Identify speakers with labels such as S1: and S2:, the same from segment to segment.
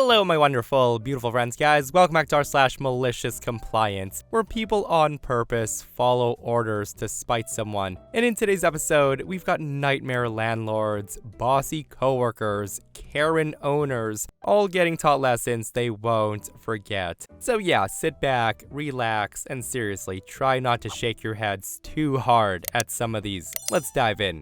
S1: Hello my wonderful, beautiful friends guys, welcome back to r slash malicious compliance, where people on purpose follow orders to spite someone. And in today's episode, we've got nightmare landlords, bossy coworkers, Karen owners, all getting taught lessons they won't forget. So yeah, sit back, relax, and seriously, try not to shake your heads too hard at some of these. Let's dive in.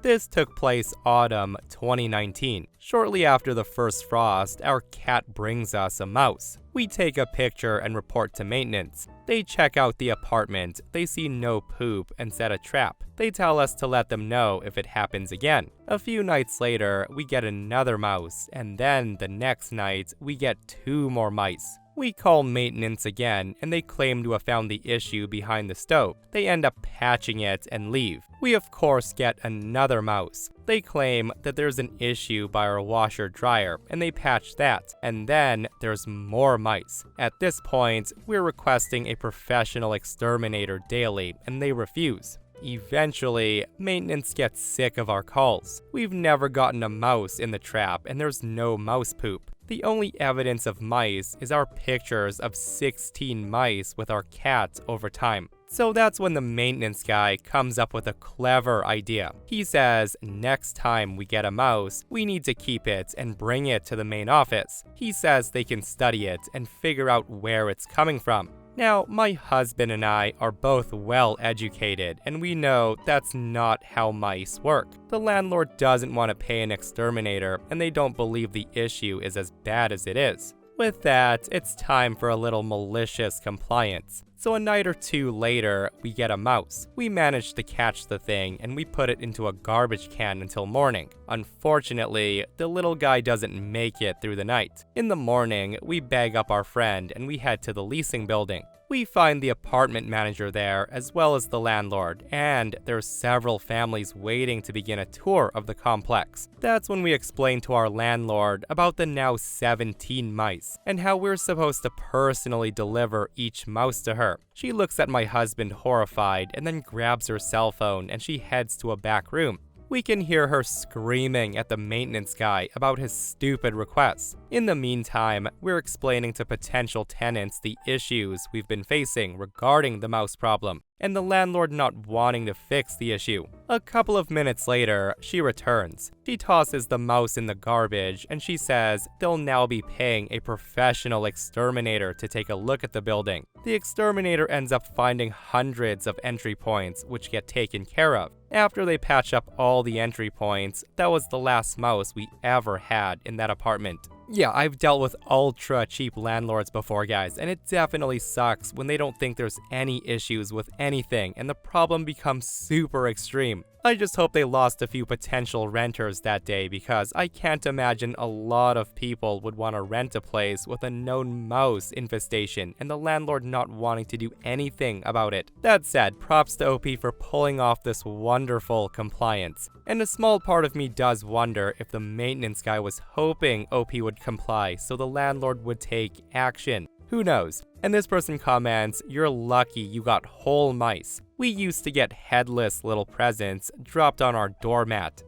S1: This took place autumn 2019. Shortly after the first frost, our cat brings us a mouse. We take a picture and report to maintenance. They check out the apartment, they see no poop and set a trap. They tell us to let them know if it happens again. A few nights later, we get another mouse, and then the next night, we get 2 more mice. We call maintenance again, and they claim to have found the issue behind the stove. They end up patching it and leave. We of course get another mouse. They claim that there's an issue by our washer dryer, and they patch that. And then there's more mice. At this point, we're requesting a professional exterminator daily, and they refuse. Eventually, maintenance gets sick of our calls. We've never gotten a mouse in the trap, and there's no mouse poop. The only evidence of mice is our pictures of 16 mice with our cat over time. So that's when the maintenance guy comes up with a clever idea. He says, next time we get a mouse, we need to keep it and bring it to the main office. He says they can study it and figure out where it's coming from. Now, my husband and I are both well educated, and we know that's not how mice work. The landlord doesn't want to pay an exterminator, and they don't believe the issue is as bad as it is. With that, it's time for a little malicious compliance. So a night or 2 later, we get a mouse. We manage to catch the thing, and we put it into a garbage can until morning. Unfortunately, the little guy doesn't make it through the night. In the morning, we bag up our friend, and we head to the leasing building. We find the apartment manager there, as well as the landlord, and there's several families waiting to begin a tour of the complex. That's when we explain to our landlord about the now 17 mice, and how we're supposed to personally deliver each mouse to her. She looks at my husband horrified, and then grabs her cell phone, and she heads to a back room. We can hear her screaming at the maintenance guy about his stupid requests. In the meantime, we're explaining to potential tenants the issues we've been facing regarding the mouse problem, and the landlord not wanting to fix the issue. A couple of minutes later, she returns. She tosses the mouse in the garbage, and she says they'll now be paying a professional exterminator to take a look at the building. The exterminator ends up finding hundreds of entry points which get taken care of. After they patch up all the entry points, that was the last mouse we ever had in that apartment. Yeah, I've dealt with ultra cheap landlords before, guys, and it definitely sucks when they don't think there's any issues with anything and the problem becomes super extreme. I just hope they lost a few potential renters that day, because I can't imagine a lot of people would want to rent a place with a known mouse infestation and the landlord not wanting to do anything about it. That said, props to OP for pulling off this wonderful compliance. And a small part of me does wonder if the maintenance guy was hoping OP would comply so the landlord would take action. Who knows? And this person comments, "You're lucky you got whole mice. We used to get headless little presents dropped on our doormat."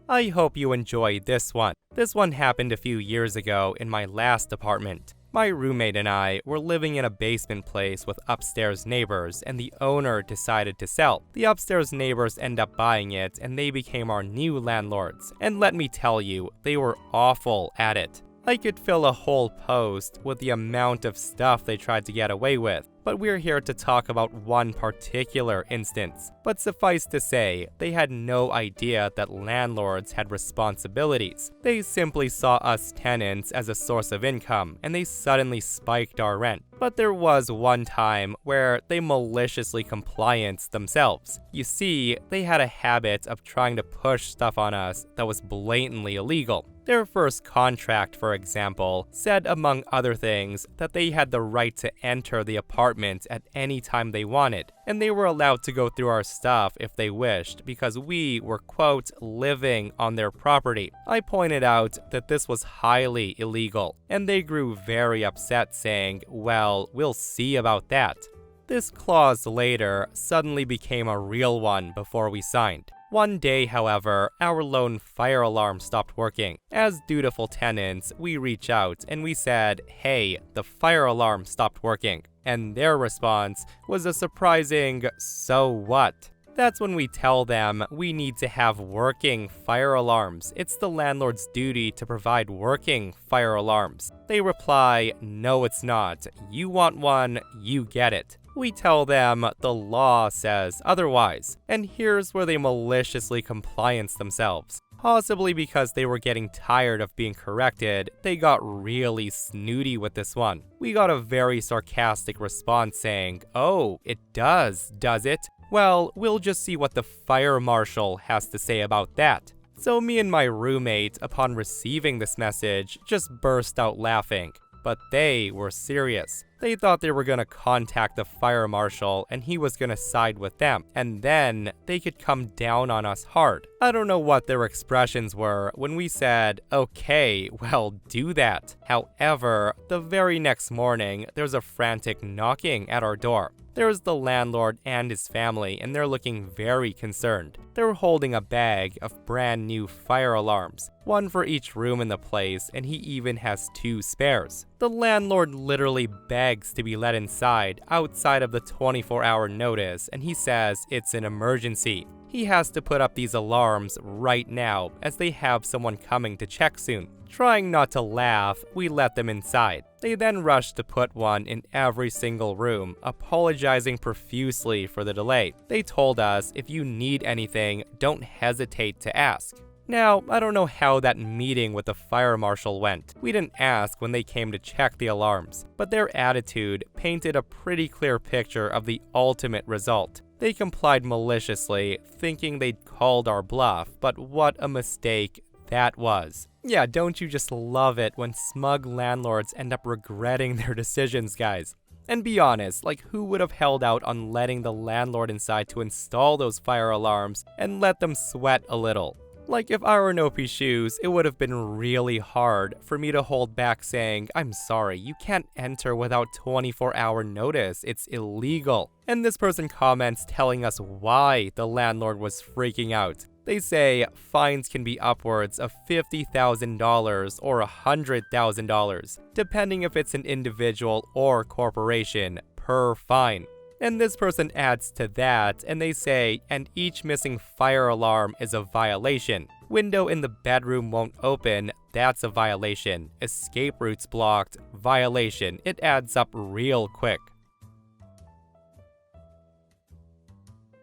S1: I hope you enjoyed this one. This one happened a few years ago in my last apartment. My roommate and I were living in a basement place with upstairs neighbors, and the owner decided to sell. The upstairs neighbors end up buying it, and they became our new landlords. And let me tell you, they were awful at it. I could fill a whole post with the amount of stuff they tried to get away with, but we're here to talk about one particular instance. But suffice to say, they had no idea that landlords had responsibilities. They simply saw us tenants as a source of income, and they suddenly spiked our rent. But there was one time where they maliciously complianced themselves. You see, they had a habit of trying to push stuff on us that was blatantly illegal. Their first contract, for example, said among other things that they had the right to enter the apartment at any time they wanted, and they were allowed to go through our stuff if they wished because we were, quote, living on their property. I pointed out that this was highly illegal, and they grew very upset, saying, "Well, we'll see about that." This clause later suddenly became a real one before we signed. One day, however, our lone fire alarm stopped working. As dutiful tenants, we reach out and we said, "Hey, the fire alarm stopped working." And their response was a surprising, "So what?" That's when we tell them we need to have working fire alarms. It's the landlord's duty to provide working fire alarms. They reply, "No, it's not. You want one, you get it." We tell them the law says otherwise, and here's where they maliciously compliance themselves. Possibly because they were getting tired of being corrected, they got really snooty with this one. We got a very sarcastic response saying, "Oh, it does it? Well, we'll just see what the fire marshal has to say about that." So me and my roommate, upon receiving this message, just burst out laughing. But they were serious. They thought they were gonna contact the fire marshal and he was gonna side with them, and then they could come down on us hard. I don't know what their expressions were when we said, "Okay, well, do that." However, the very next morning, there's a frantic knocking at our door. There's the landlord and his family, and they're looking very concerned. They're holding a bag of brand new fire alarms, one for each room in the place, and he even has 2 spares. The landlord literally begs to be let inside outside of the 24-hour notice, and he says it's an emergency. He has to put up these alarms right now, as they have someone coming to check soon. Trying not to laugh, we let them inside. They then rushed to put one in every single room, apologizing profusely for the delay. They told us, "If you need anything, don't hesitate to ask." Now, I don't know how that meeting with the fire marshal went. We didn't ask when they came to check the alarms, but their attitude painted a pretty clear picture of the ultimate result. They complied maliciously, thinking they'd called our bluff, but what a mistake that was. Yeah, don't you just love it when smug landlords end up regretting their decisions, guys? And be honest, like, who would have held out on letting the landlord inside to install those fire alarms and let them sweat a little? Like, if I were in OP's shoes, it would have been really hard for me to hold back saying, "I'm sorry, you can't enter without 24-hour notice, it's illegal." And this person comments telling us why the landlord was freaking out. They say fines can be upwards of $50,000 or $100,000, depending if it's an individual or corporation, per fine. And this person adds to that, and they say, "And each missing fire alarm is a violation. Window in the bedroom won't open, that's a violation. Escape routes blocked, violation." It adds up real quick.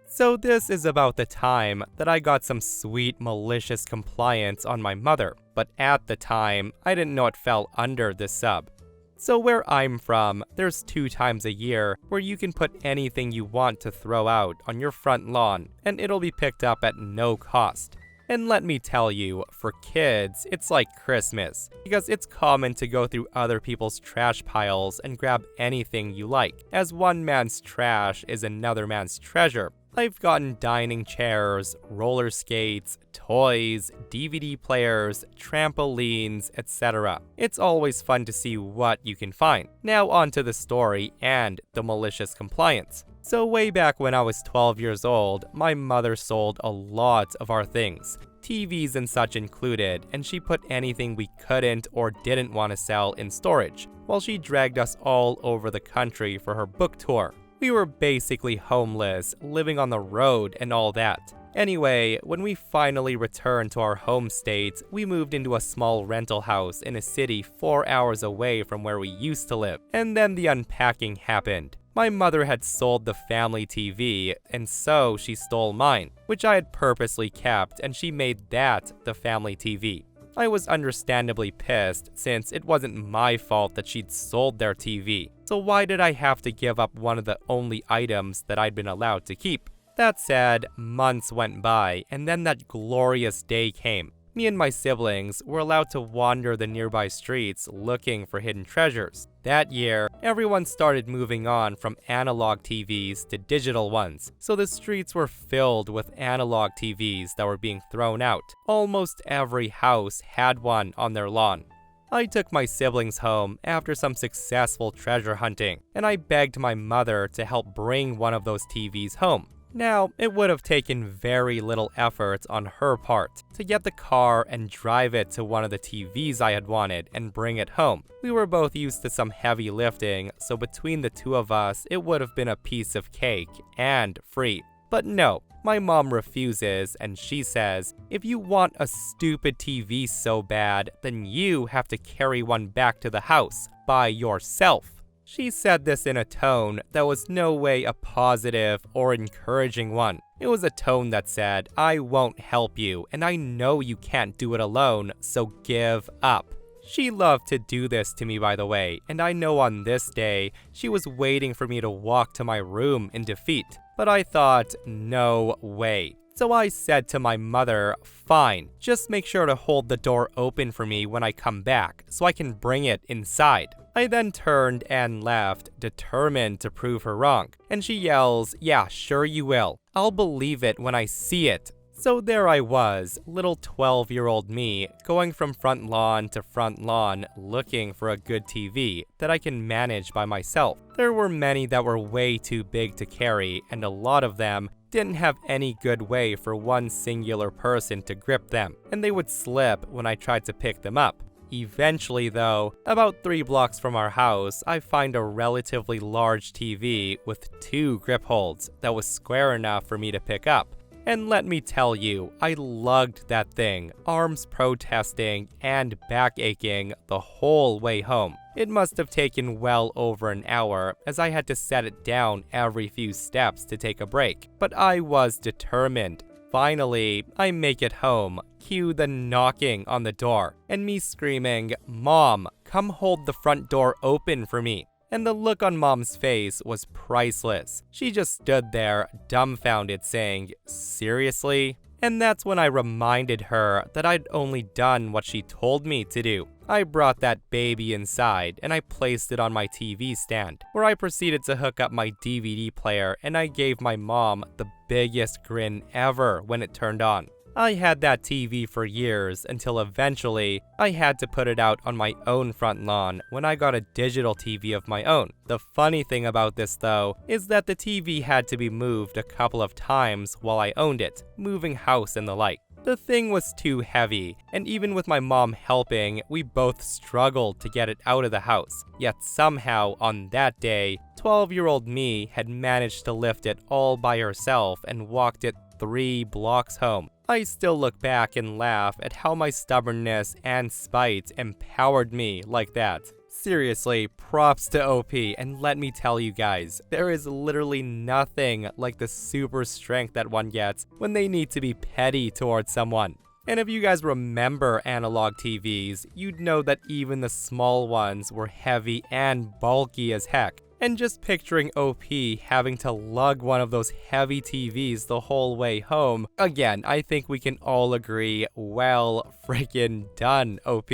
S1: So this is about the time that I got some sweet malicious compliance on my mother, but at the time, I didn't know it fell under this sub. So where I'm from, there's 2 times a year where you can put anything you want to throw out on your front lawn, and it'll be picked up at no cost. And let me tell you, for kids, it's like Christmas, because it's common to go through other people's trash piles and grab anything you like, as one man's trash is another man's treasure. I've gotten dining chairs, roller skates, toys, DVD players, trampolines, etc. It's always fun to see what you can find. Now onto the story and the malicious compliance. So way back when I was 12 years old, my mother sold a lot of our things, TVs and such included, and she put anything we couldn't or didn't want to sell in storage, while she dragged us all over the country for her book tour. We were basically homeless, living on the road and all that. Anyway, when we finally returned to our home state, we moved into a small rental house in a city 4 hours away from where we used to live. And then the unpacking happened. My mother had sold the family TV, and so she stole mine, which I had purposely kept, and she made that the family TV. I was understandably pissed, since it wasn't my fault that she'd sold their TV. So why did I have to give up one of the only items that I'd been allowed to keep? That said, months went by, and then that glorious day came. Me and my siblings were allowed to wander the nearby streets looking for hidden treasures. That year, everyone started moving on from analog TVs to digital ones, so the streets were filled with analog TVs that were being thrown out. Almost every house had one on their lawn. I took my siblings home after some successful treasure hunting, and I begged my mother to help bring one of those TVs home. Now, it would have taken very little effort on her part to get the car and drive it to one of the TVs I had wanted and bring it home. We were both used to some heavy lifting, so between the two of us, it would have been a piece of cake and free. But no, my mom refuses, and she says, if you want a stupid TV so bad, then you have to carry one back to the house by yourself. She said this in a tone that was no way a positive or encouraging one. It was a tone that said, I won't help you, and I know you can't do it alone, so give up. She loved to do this to me, by the way, and I know on this day, she was waiting for me to walk to my room in defeat. But I thought, no way. So I said to my mother, fine, just make sure to hold the door open for me when I come back, so I can bring it inside. I then turned and left, determined to prove her wrong. And she yells, yeah, sure you will. I'll believe it when I see it. So there I was, little 12-year-old me, going from front lawn to front lawn, looking for a good TV that I can manage by myself. There were many that were way too big to carry, and a lot of them didn't have any good way for one singular person to grip them, and they would slip when I tried to pick them up. Eventually though, about 3 blocks from our house, I find a relatively large TV with 2 grip holds that was square enough for me to pick up. And let me tell you, I lugged that thing, arms protesting and back aching the whole way home. It must have taken well over an hour, as I had to set it down every few steps to take a break. But I was determined. Finally, I make it home, cue the knocking on the door, and me screaming, Mom, come hold the front door open for me. And the look on Mom's face was priceless. She just stood there, dumbfounded, saying, seriously? And that's when I reminded her that I'd only done what she told me to do. I brought that baby inside, and I placed it on my TV stand, where I proceeded to hook up my DVD player, and I gave my mom the biggest grin ever when it turned on. I had that TV for years until eventually I had to put it out on my own front lawn when I got a digital TV of my own. The funny thing about this though is that the TV had to be moved a couple of times while I owned it, moving house and the like. The thing was too heavy, and even with my mom helping, we both struggled to get it out of the house. Yet somehow, on that day, 12-year-old me had managed to lift it all by herself and walked it 3 blocks home. I still look back and laugh at how my stubbornness and spite empowered me like that. Seriously, props to OP, and let me tell you guys, there is literally nothing like the super strength that one gets when they need to be petty towards someone. And if you guys remember analog TVs, you'd know that even the small ones were heavy and bulky as heck. And just picturing OP having to lug one of those heavy TVs the whole way home, again, I think we can all agree, well freaking done, OP.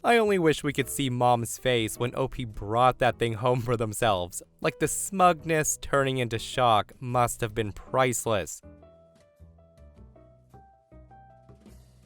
S1: I only wish we could see Mom's face when OP brought that thing home for themselves. Like, the smugness turning into shock must have been priceless.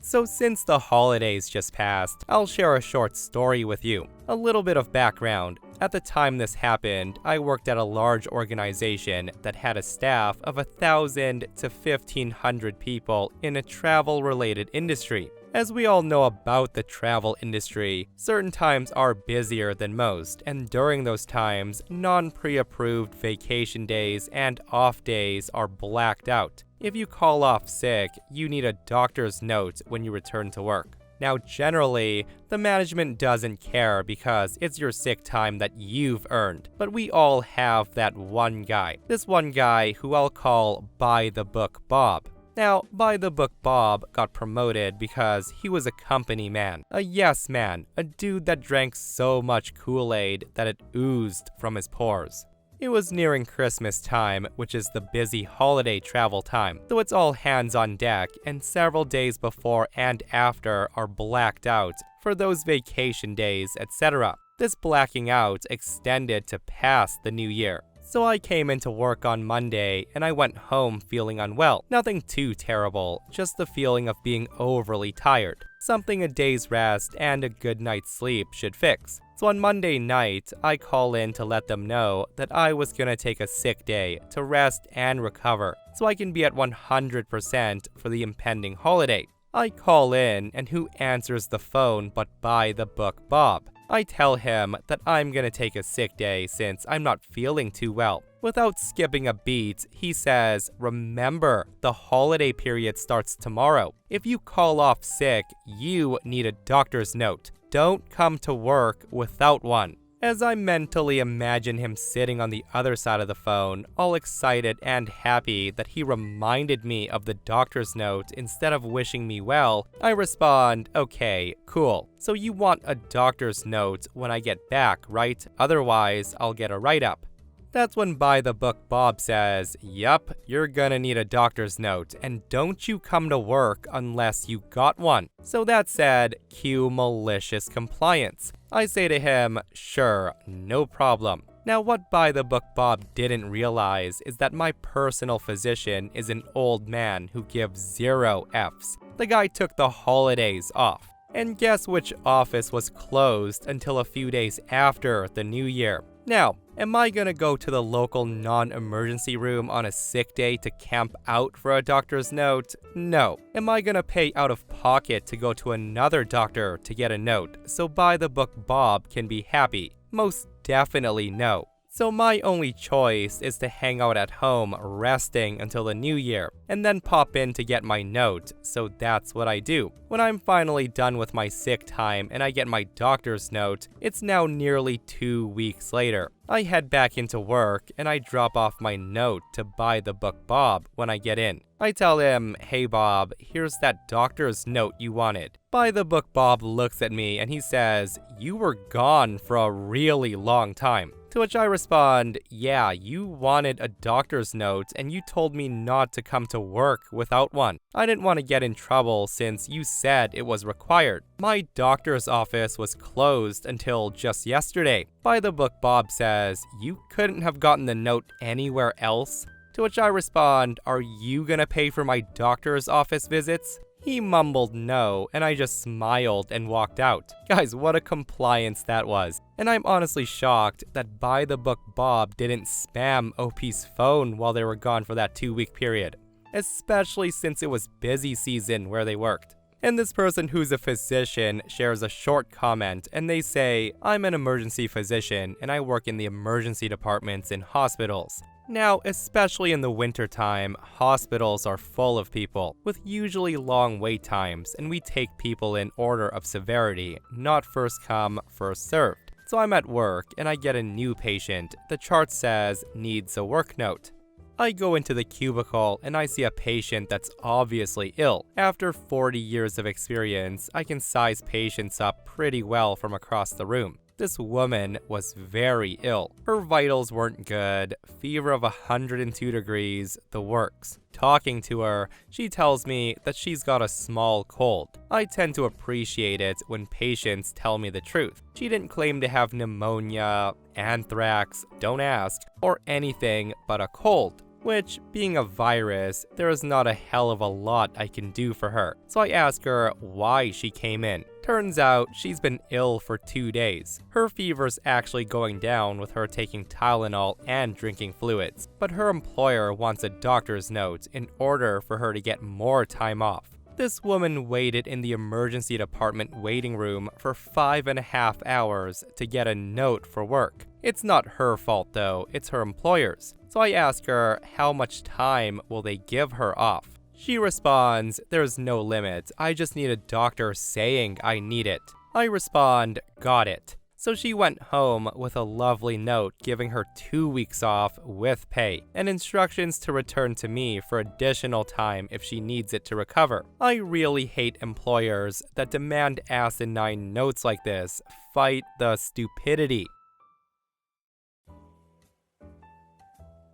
S1: So since the holidays just passed, I'll share a short story with you. A little bit of background. At the time this happened, I worked at a large organization that had a staff of 1,000 to 1,500 people in a travel-related industry. As we all know about the travel industry, certain times are busier than most, and during those times, non-pre-approved vacation days and off days are blacked out. If you call off sick, you need a doctor's note when you return to work. Now, generally, the management doesn't care because it's your sick time that you've earned, but we all have that one guy. This one guy who I'll call By the Book Bob. Now, By the Book Bob got promoted because he was a company man, a yes man, a dude that drank so much Kool-Aid that it oozed from his pores. It was nearing Christmas time, which is the busy holiday travel time, though it's all hands on deck, and several days before and after are blacked out for those vacation days, etc. This blacking out extended to past the new year. So I came into work on Monday and I went home feeling unwell. Nothing too terrible, just the feeling of being overly tired. Something a day's rest and a good night's sleep should fix. So on Monday night, I call in to let them know that I was gonna take a sick day to rest and recover so I can be at 100% for the impending holiday. I call in, and who answers the phone but by the book Bob. I tell him that I'm gonna take a sick day since I'm not feeling too well. Without skipping a beat, he says, "Remember, the holiday period starts tomorrow. If you call off sick, you need a doctor's note. Don't come to work without one." As I mentally imagine him sitting on the other side of the phone, all excited and happy that he reminded me of the doctor's note instead of wishing me well, I respond, "Okay, cool. So you want a doctor's note when I get back, right? Otherwise, I'll get a write-up." That's when by the book Bob says, "Yup, you're gonna need a doctor's note, and don't you come to work unless you got one." So that said, cue malicious compliance. I say to him, "Sure, no problem." Now what by the book Bob didn't realize is that my personal physician is an old man who gives 0 Fs. The guy took the holidays off. And guess which office was closed until a few days after the new year? Now, am I gonna go to the local non-emergency room on a sick day to camp out for a doctor's note? No. Am I gonna pay out of pocket to go to another doctor to get a note so by the book Bob can be happy? Most definitely no. So my only choice is to hang out at home resting until the new year, and then pop in to get my note, so that's what I do. When I'm finally done with my sick time and I get my doctor's note, it's now nearly 2 weeks later. I head back into work and I drop off my note to buy the book Bob when I get in. I tell him, "Hey Bob, here's that doctor's note you wanted." By the book Bob looks at me and he says, "You were gone for a really long time." To which I respond, "Yeah, you wanted a doctor's note and you told me not to come to work without one. I didn't want to get in trouble since you said it was required. My doctor's office was closed until just yesterday." By the book Bob says, "You couldn't have gotten the note anywhere else?" To which I respond, "Are you gonna pay for my doctor's office visits?" He mumbled no, and I just smiled and walked out. Guys, what a compliance that was. And I'm honestly shocked that by the book Bob didn't spam OP's phone while they were gone for that 2-week period. Especially since it was busy season where they worked. And this person who's a physician shares a short comment and they say, "I'm an emergency physician and I work in the emergency departments in hospitals." Now, especially in the wintertime, hospitals are full of people, with usually long wait times, and we take people in order of severity, not first come, first served. So I'm at work, and I get a new patient. The chart says, "Needs a work note." I go into the cubicle, and I see a patient that's obviously ill. After 40 years of experience, I can size patients up pretty well from across the room. This woman was very ill. Her vitals weren't good, fever of 102 degrees, the works. Talking to her, she tells me that she's got a small cold. I tend to appreciate it when patients tell me the truth. She didn't claim to have pneumonia, anthrax, don't ask, or anything but a cold. Which, being a virus, there is not a hell of a lot I can do for her. So I ask her why she came in. Turns out she's been ill for 2 days. Her fever's actually going down with her taking Tylenol and drinking fluids. But her employer wants a doctor's note in order for her to get more time off. This woman waited in the emergency department waiting room for 5.5 hours to get a note for work. It's not her fault though, it's her employer's. So I ask her, how much time will they give her off? She responds, "There's no limit, I just need a doctor saying I need it." I respond, "Got it." So she went home with a lovely note giving her 2 weeks off with pay, and instructions to return to me for additional time if she needs it to recover. I really hate employers that demand asinine notes like this. Fight the stupidity.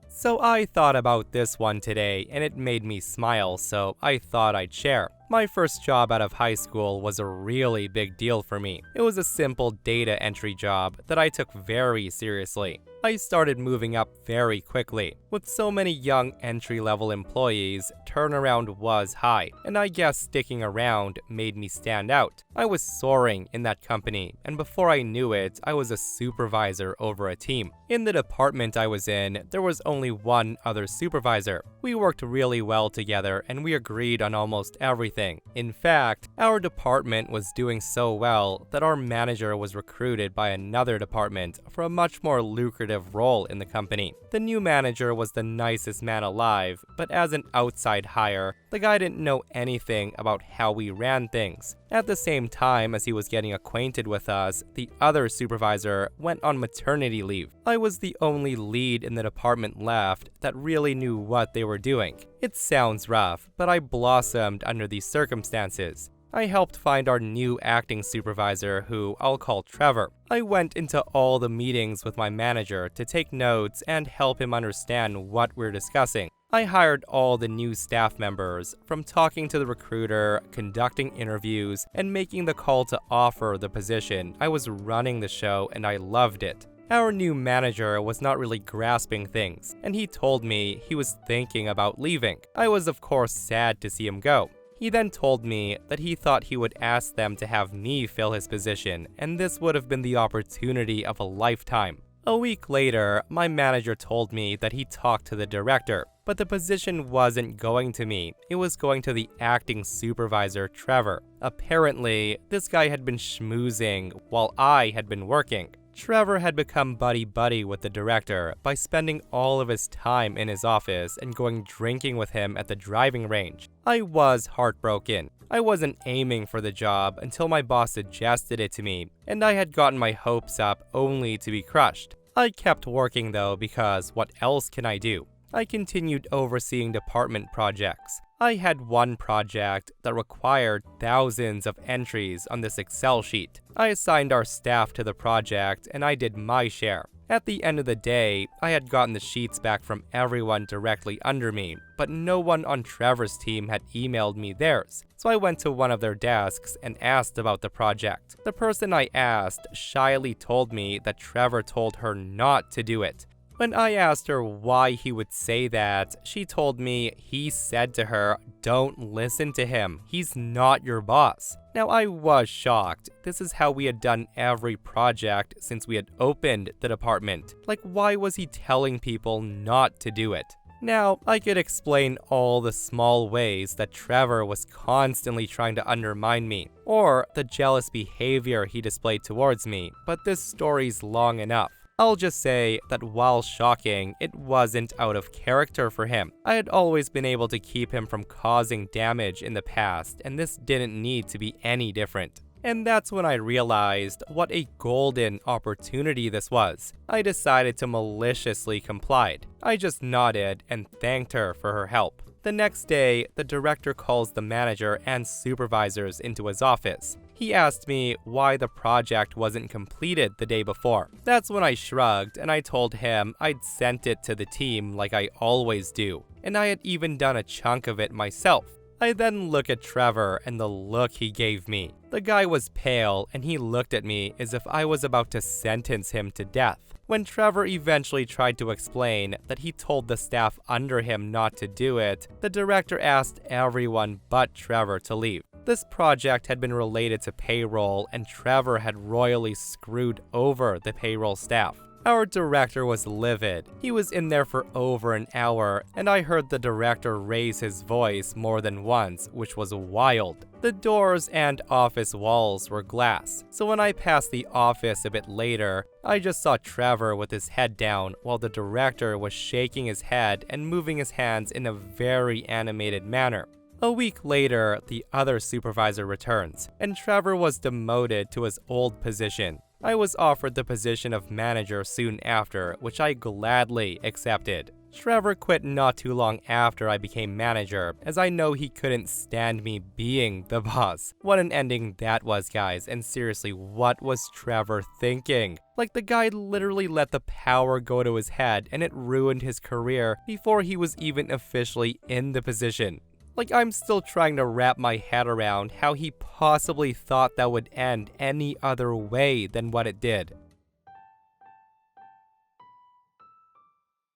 S1: So I thought about this one today, and it made me smile, so I thought I'd share. My first job out of high school was a really big deal for me. It was a simple data entry job that I took very seriously. I started moving up very quickly. With so many young entry-level employees, turnaround was high, and I guess sticking around made me stand out. I was soaring in that company, and before I knew it, I was a supervisor over a team. In the department I was in, there was only one other supervisor. We worked really well together, and we agreed on almost everything. In fact, our department was doing so well that our manager was recruited by another department for a much more lucrative role in the company. The new manager was the nicest man alive, but as an outside hire, the guy didn't know anything about how we ran things. At the same time as he was getting acquainted with us, the other supervisor went on maternity leave. I was the only lead in the department left that really knew what they were doing. It sounds rough, but I blossomed under these circumstances. I helped find our new acting supervisor, who I'll call Trevor. I went into all the meetings with my manager to take notes and help him understand what we're discussing. I hired all the new staff members, from talking to the recruiter, conducting interviews, and making the call to offer the position. I was running the show and I loved it. Our new manager was not really grasping things, and he told me he was thinking about leaving. I was of course sad to see him go. He then told me that he thought he would ask them to have me fill his position, and this would have been the opportunity of a lifetime. A week later, my manager told me that he talked to the director, but the position wasn't going to me. It was going to the acting supervisor, Trevor. Apparently, this guy had been schmoozing while I had been working. Trevor had become buddy-buddy with the director by spending all of his time in his office and going drinking with him at the driving range. I was heartbroken. I wasn't aiming for the job until my boss suggested it to me, and I had gotten my hopes up only to be crushed. I kept working though, because what else can I do? I continued overseeing department projects. I had one project that required thousands of entries on this Excel sheet. I assigned our staff to the project and I did my share. At the end of the day, I had gotten the sheets back from everyone directly under me, but no one on Trevor's team had emailed me theirs. So I went to one of their desks and asked about the project. The person I asked shyly told me that Trevor told her not to do it. When I asked her why he would say that, she told me he said to her, "Don't listen to him. He's not your boss." Now I was shocked. This is how we had done every project since we had opened the department. Like, why was he telling people not to do it? Now, I could explain all the small ways that Trevor was constantly trying to undermine me, or the jealous behavior he displayed towards me, but this story's long enough. I'll just say that while shocking, it wasn't out of character for him. I had always been able to keep him from causing damage in the past, and this didn't need to be any different. And that's when I realized what a golden opportunity this was. I decided to maliciously comply. I just nodded and thanked her for her help. The next day, the director calls the manager and supervisors into his office. He asked me why the project wasn't completed the day before. That's when I shrugged and I told him I'd sent it to the team like I always do, and I had even done a chunk of it myself. I then look at Trevor and the look he gave me. The guy was pale and he looked at me as if I was about to sentence him to death. When Trevor eventually tried to explain that he told the staff under him not to do it, the director asked everyone but Trevor to leave. This project had been related to payroll, and Trevor had royally screwed over the payroll staff. Our director was livid. He was in there for over an hour, and I heard the director raise his voice more than once, which was wild. The doors and office walls were glass, so when I passed the office a bit later, I just saw Trevor with his head down while the director was shaking his head and moving his hands in a very animated manner. A week later, the other supervisor returns, and Trevor was demoted to his old position. I was offered the position of manager soon after, which I gladly accepted. Trevor quit not too long after I became manager, as I know he couldn't stand me being the boss. What an ending that was, guys, and seriously, what was Trevor thinking? Like, the guy literally let the power go to his head, and it ruined his career before he was even officially in the position. Like, I'm still trying to wrap my head around how he possibly thought that would end any other way than what it did.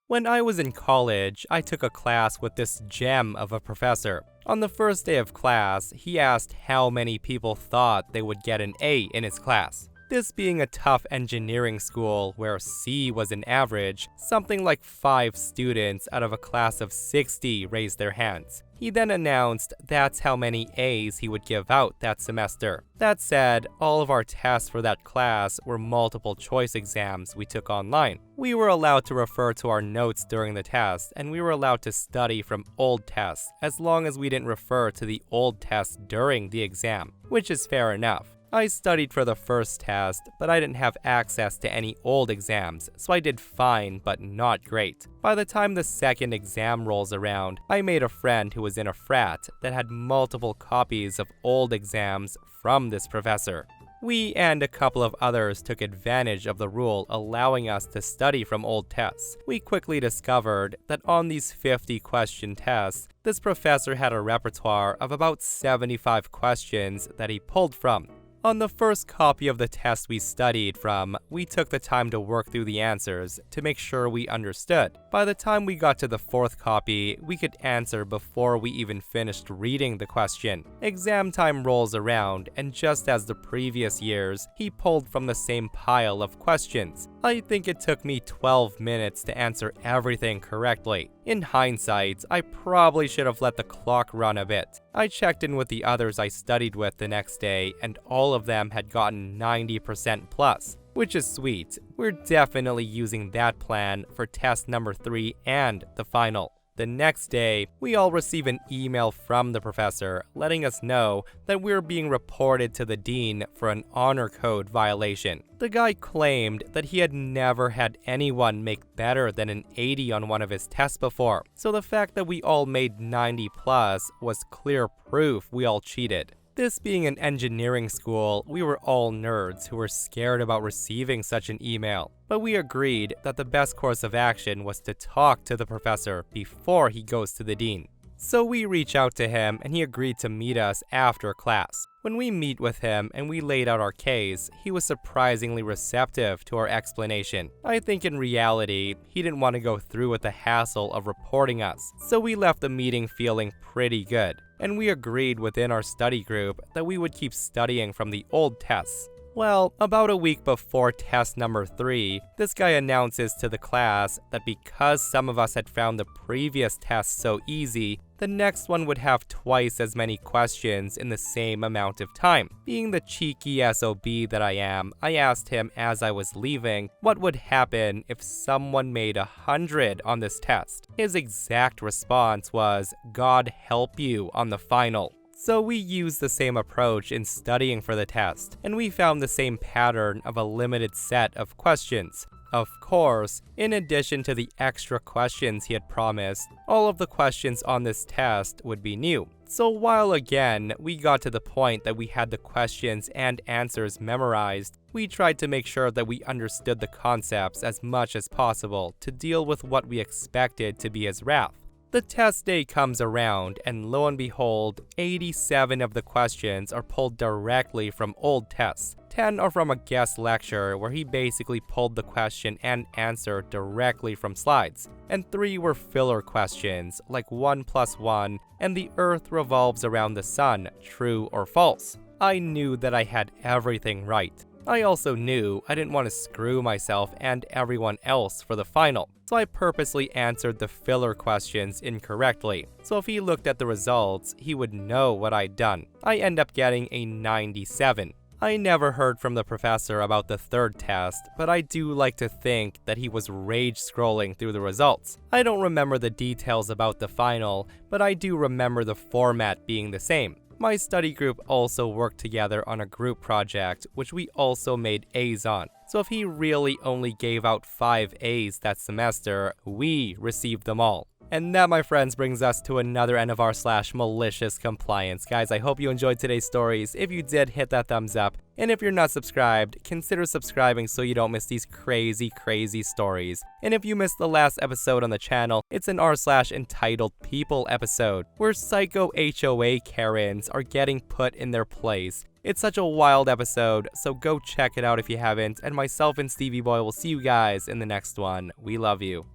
S1: When I was in college, I took a class with this gem of a professor. On the first day of class, he asked how many people thought they would get an A in his class. This being a tough engineering school where C was an average, something like 5 students out of a class of 60 raised their hands. He then announced that's how many A's he would give out that semester. That said, all of our tests for that class were multiple choice exams we took online. We were allowed to refer to our notes during the test, and we were allowed to study from old tests as long as we didn't refer to the old tests during the exam, which is fair enough. I studied for the first test, but I didn't have access to any old exams, so I did fine but not great. By the time the second exam rolls around, I made a friend who was in a frat that had multiple copies of old exams from this professor. We and a couple of others took advantage of the rule allowing us to study from old tests. We quickly discovered that on these 50-question tests, this professor had a repertoire of about 75 questions that he pulled from. On the first copy of the test we studied from, we took the time to work through the answers to make sure we understood. By the time we got to the fourth copy, we could answer before we even finished reading the question. Exam time rolls around, and just as the previous years, he pulled from the same pile of questions. I think it took me 12 minutes to answer everything correctly. In hindsight, I probably should have let the clock run a bit. I checked in with the others I studied with the next day, and all of them had gotten 90% plus, which is sweet. We're definitely using that plan for test number 3 and the final. The next day, we all receive an email from the professor letting us know that we're being reported to the dean for an honor code violation. The guy claimed that he had never had anyone make better than an 80 on one of his tests before, so the fact that we all made 90 plus was clear proof we all cheated. This being an engineering school, we were all nerds who were scared about receiving such an email. But we agreed that the best course of action was to talk to the professor before he goes to the dean. So we reach out to him and he agreed to meet us after class. When we meet with him and we laid out our case, he was surprisingly receptive to our explanation. I think in reality, he didn't want to go through with the hassle of reporting us, so we left the meeting feeling pretty good. And we agreed within our study group that we would keep studying from the old tests. Well, about a week before test number 3, this guy announces to the class that because some of us had found the previous test so easy, the next one would have twice as many questions in the same amount of time. Being the cheeky SOB that I am, I asked him as I was leaving what would happen if someone made 100 on this test. His exact response was, "God help you on the final." So we used the same approach in studying for the test, and we found the same pattern of a limited set of questions. Of course, in addition to the extra questions he had promised, all of the questions on this test would be new. So while again, we got to the point that we had the questions and answers memorized, we tried to make sure that we understood the concepts as much as possible to deal with what we expected to be his wrath. The test day comes around, and lo and behold, 87 of the questions are pulled directly from old tests. 10 are from a guest lecture where he basically pulled the question and answer directly from slides. And 3 were filler questions, like 1 + 1 and the Earth revolves around the sun, true or false. I knew that I had everything right. I also knew I didn't want to screw myself and everyone else for the final, so I purposely answered the filler questions incorrectly. So if he looked at the results, he would know what I'd done. I end up getting a 97. I never heard from the professor about the third test, but I do like to think that he was rage scrolling through the results. I don't remember the details about the final, but I do remember the format being the same. My study group also worked together on a group project, which we also made A's on. So if he really only gave out 5 A's that semester, we received them all. And that, my friends, brings us to another end of r / malicious compliance. Guys, I hope you enjoyed today's stories. If you did, hit that thumbs up. And if you're not subscribed, consider subscribing so you don't miss these crazy stories. And if you missed the last episode on the channel, it's an r / entitled people episode, where psycho HOA Karens are getting put in their place. It's such a wild episode, so go check it out if you haven't, and myself and Stevie Boy will see you guys in the next one. We love you.